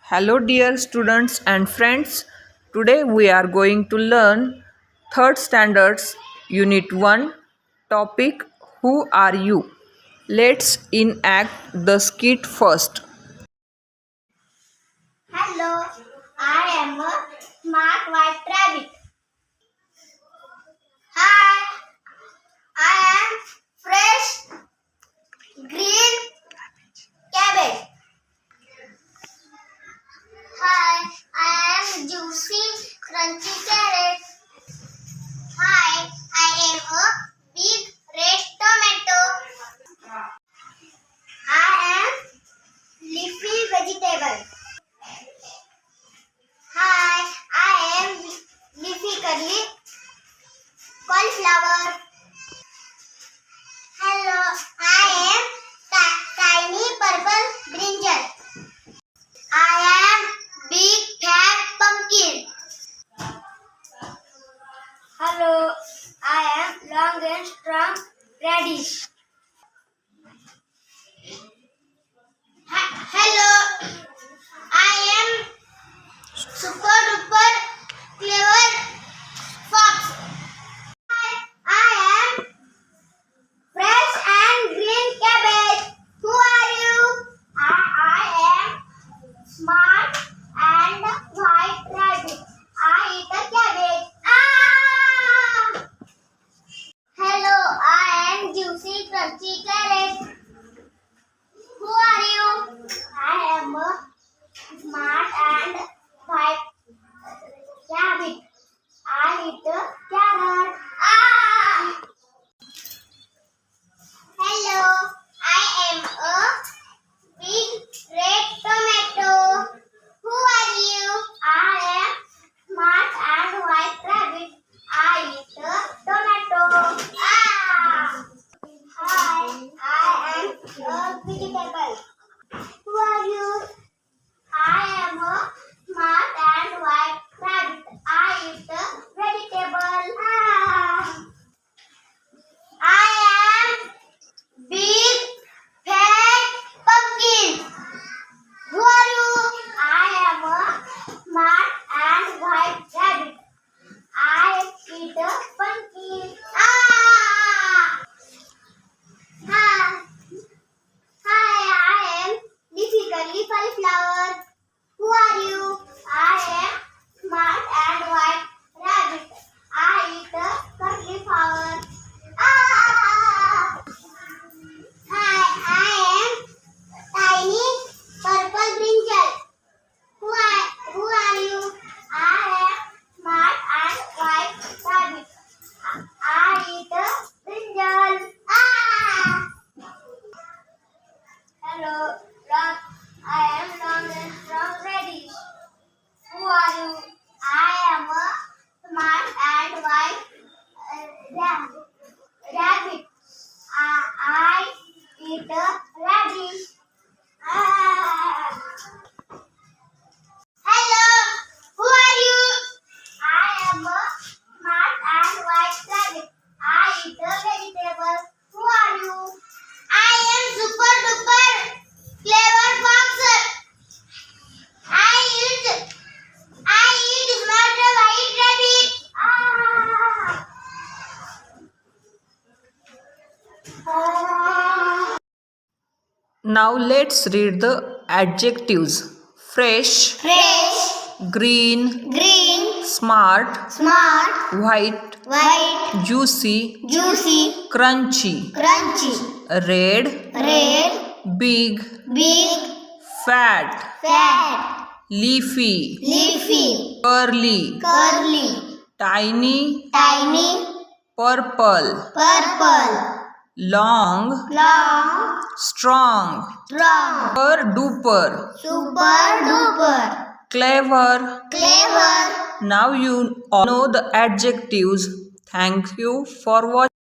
Hello dear students and friends. Today we are going to learn 3rd standards unit 1 topic Who are you? Let's enact the skit first. Hello, I am a smart white rabbit. Hi, I am fresh green cabbage. Hi, I am juicy crunchy carrot. Hi, I am a big red tomato. I am leafy vegetable. Hi, I am leafy curly cauliflower. Hello, I am tiny purple brinjal. I am big fat pumpkin. Hello, I am long and strong radish. Hello, I am super duper clever fox. I am fresh and green cabbage. Who are you? I am smart and white rabbit. I eat a cabbage. Hello, I am juicy crunchy carrot. Who are you? I am a smart and white rabbit. I eat a carrot. Hello, I am a big red tomato. Who are you? I am smart and white rabbit. I eat a tomato. Hi, I am a vegetable. Who are you? I am a smart and white rabbit. I eat a vegetable. I am big fat pumpkin. Who are you? I am a smart and white rabbit. I eat a pumpkin. Hi, I am leafy curly cauliflower. Who are you? I am smart and white rabbit. I eat a cauliflower. Hi, I am tiny purple brinjal. Who are you? I am smart and white rabbit. I eat a brinjal. Hello, I am long and strong radish. Who are you? I am a smart and white rabbit. I eat a radish. Hello, who are you? I am a smart and white rabbit. I eat a vegetable. Who are you? I am super duper clever fox. I eat smart white rabbit. Now let's read the adjectives. Fresh, green, smart, white, juicy, crunchy, red, big, fat, leafy, curly, tiny, purple, long, strong, super duper, clever. Now you all know the adjectives. Thank you for watching.